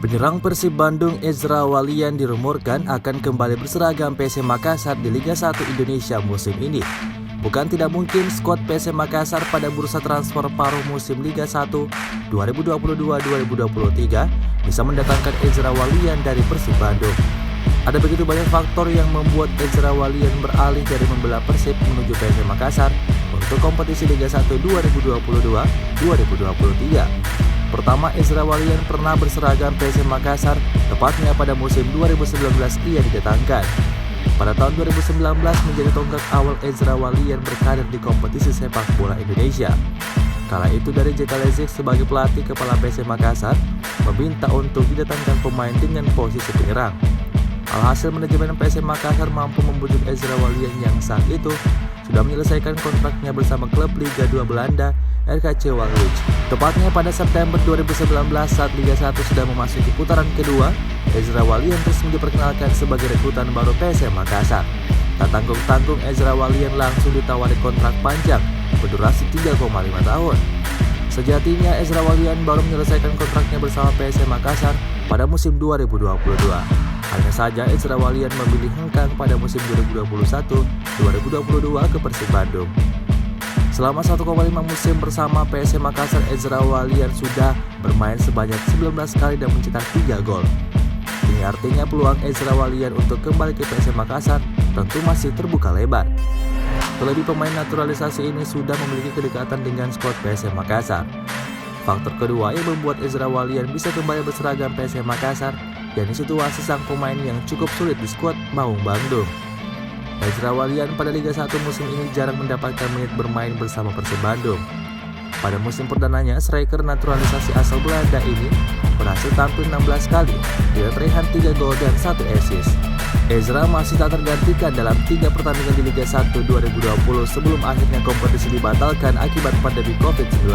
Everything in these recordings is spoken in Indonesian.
Penyerang Persib Bandung Ezra Walian dirumorkan akan kembali berseragam PSM Makassar di Liga 1 Indonesia musim ini. Bukan tidak mungkin skuad PSM Makassar pada bursa transfer paruh musim Liga 1 2022-2023 bisa mendatangkan Ezra Walian dari Persib Bandung. Ada begitu banyak faktor yang membuat Ezra Walian beralih dari membela Persib menuju PSM Makassar untuk kompetisi Liga 1 2022-2023. Pertama, Ezra Walian pernah berseragam PSM Makassar, tepatnya pada musim 2019 ia didatangkan. Pada tahun 2019 menjadi tonggak awal Ezra Walian berkarir di kompetisi sepak bola Indonesia. Kala itu dari JK Lezik sebagai pelatih kepala PSM Makassar meminta untuk didatangkan pemain dengan posisi penyerang. Alhasil manajemen PSM Makassar mampu membujuk Ezra Walian yang saat itu sudah menyelesaikan kontraknya bersama klub Liga 2 Belanda RKC Waalwijk. Tepatnya pada September 2019 saat Liga 1 sudah memasuki putaran kedua, Ezra Walian resmi diperkenalkan sebagai rekrutan baru PSM Makassar. Tak tanggung-tanggung Ezra Walian langsung ditawari kontrak panjang berdurasi 3,5 tahun. Sejatinya Ezra Walian baru menyelesaikan kontraknya bersama PSM Makassar pada musim 2022. Hanya saja Ezra Walian memilih hengkang pada musim 2021-2022 ke Persib Bandung. Selama 1,5 musim bersama PSM Makassar, Ezra Walian sudah bermain sebanyak 19 kali dan mencetak 3 gol. Ini artinya peluang Ezra Walian untuk kembali ke PSM Makassar tentu masih terbuka lebar. Terlebih pemain naturalisasi ini sudah memiliki kedekatan dengan skuad PSM Makassar. Faktor kedua yang membuat Ezra Walian bisa kembali berseragam PSM Makassar, yakni situasi sang pemain yang cukup sulit di skuad Maung Bandung. Ezra Walian pada Liga 1 musim ini jarang mendapatkan menit bermain bersama Persib Bandung. Pada musim perdananya, striker naturalisasi asal Belanda ini berhasil tampil 16 kali dengan raihan 3 gol dan 1 assist. Ezra masih tak tergantikan dalam 3 pertandingan di Liga 1 2020 sebelum akhirnya kompetisi dibatalkan akibat pandemi COVID-19.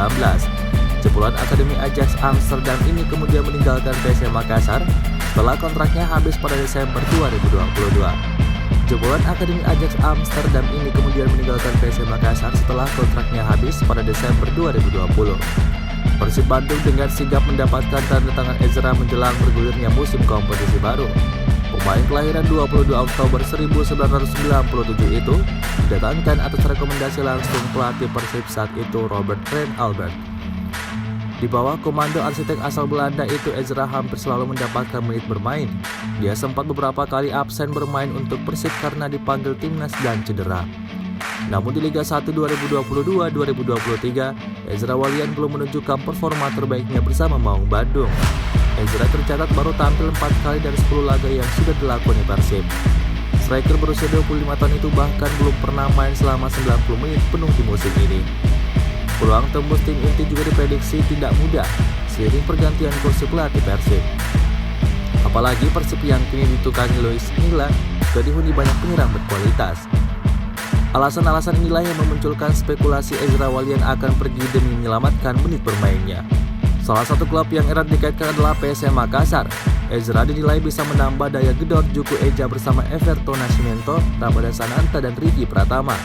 Jebolan Akademi Ajax Amsterdam ini kemudian meninggalkan PSM Makassar setelah kontraknya habis pada Desember 2022. Jebolan Akademi Ajax Amsterdam ini kemudian meninggalkan PSM Makassar setelah kontraknya habis pada Desember 2020. Persib Bandung dengan sigap mendapatkan tanda tangan Ezra menjelang bergulirnya musim kompetisi baru. Pemain kelahiran 22 Oktober 1997 itu didatangkan atas rekomendasi langsung pelatih Persib saat itu Robert Rijn Albert. Di bawah komando arsitek asal Belanda itu, Ezra hampir selalu mendapatkan menit bermain. Dia sempat beberapa kali absen bermain untuk Persib karena dipanggil timnas dan cedera. Namun di Liga 1 2022-2023, Ezra Walian belum menunjukkan performa terbaiknya bersama Maung Bandung. Ezra tercatat baru tampil 4 kali dari 10 laga yang sudah dilakoni Persib. Striker berusia 25 tahun itu bahkan belum pernah main selama 90 menit penuh di musim ini. Peluang tembus tim inti juga diprediksi tidak mudah seiring pergantian kursi pelatih Persib. Apalagi Persib yang kini ditukangi Luis Milla juga dihuni banyak penyerang berkualitas. Alasan-alasan inilah yang memunculkan spekulasi Ezra Walian akan pergi demi menyelamatkan menit bermainnya. Salah satu klub yang erat dikaitkan adalah PSM Makassar. Ezra dinilai bisa menambah daya gedor Juku Eja bersama Everton Nascimento, Ramadan Sananta, dan Ricky Pratama.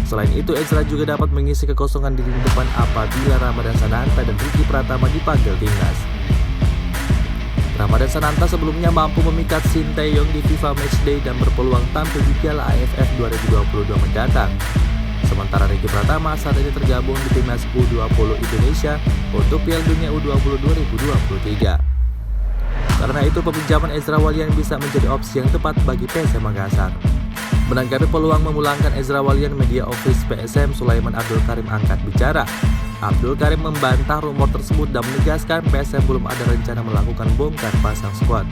Selain itu, Ezra juga dapat mengisi kekosongan di lini depan apabila Ramadan Sananta dan Ricky Pratama dipanggil timnas. Ramadan Sananta sebelumnya mampu memikat Sinteyong di FIFA Matchday dan berpeluang tampil di Piala AFF 2022 mendatang. Sementara Ricky Pratama saat ini tergabung di timnas U20 Indonesia untuk Piala Dunia U20 2023. Karena itu, peminjaman Ezra Walian bisa menjadi opsi yang tepat bagi PSM Makassar. Menanggapi peluang memulangkan Ezra Walian, media office PSM Sulaiman Abdul Karim angkat bicara. Abdul Karim membantah rumor tersebut dan menegaskan PSM belum ada rencana melakukan bongkar pasang skuad.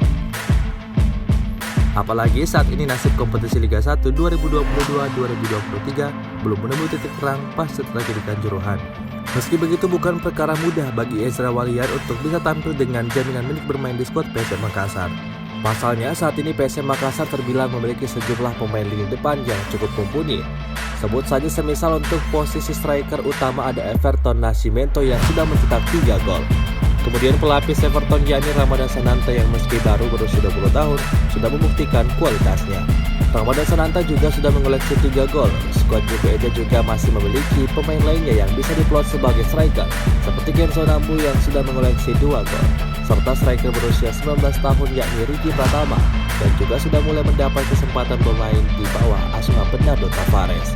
Apalagi saat ini nasib kompetisi Liga 1 2022-2023 belum menemui titik terang pasca tragedi Kanjuruhan. Meski begitu, bukan perkara mudah bagi Ezra Walian untuk bisa tampil dengan jaminan menit bermain di skuad PSM Makassar. Pasalnya saat ini PSM Makassar terbilang memiliki sejumlah pemain lini depan yang cukup mumpuni. Sebut saja semisal untuk posisi striker utama ada Everton Nascimento yang sudah mencetak 3 gol. Kemudian pelapis Everton yakni Ramadan Sananta yang meski baru berusia 20 tahun sudah membuktikan kualitasnya. Ramadan Sananta juga sudah mengoleksi 3 gol. Skuad JPEJ juga masih memiliki pemain lainnya yang bisa diplot sebagai striker, seperti Kenzo Nambu yang sudah mengoleksi 2 gol, serta striker berusia 19 tahun yakni Ricky Pratama, dan juga sudah mulai mendapat kesempatan bermain di bawah asuhan Bernardo Tavares.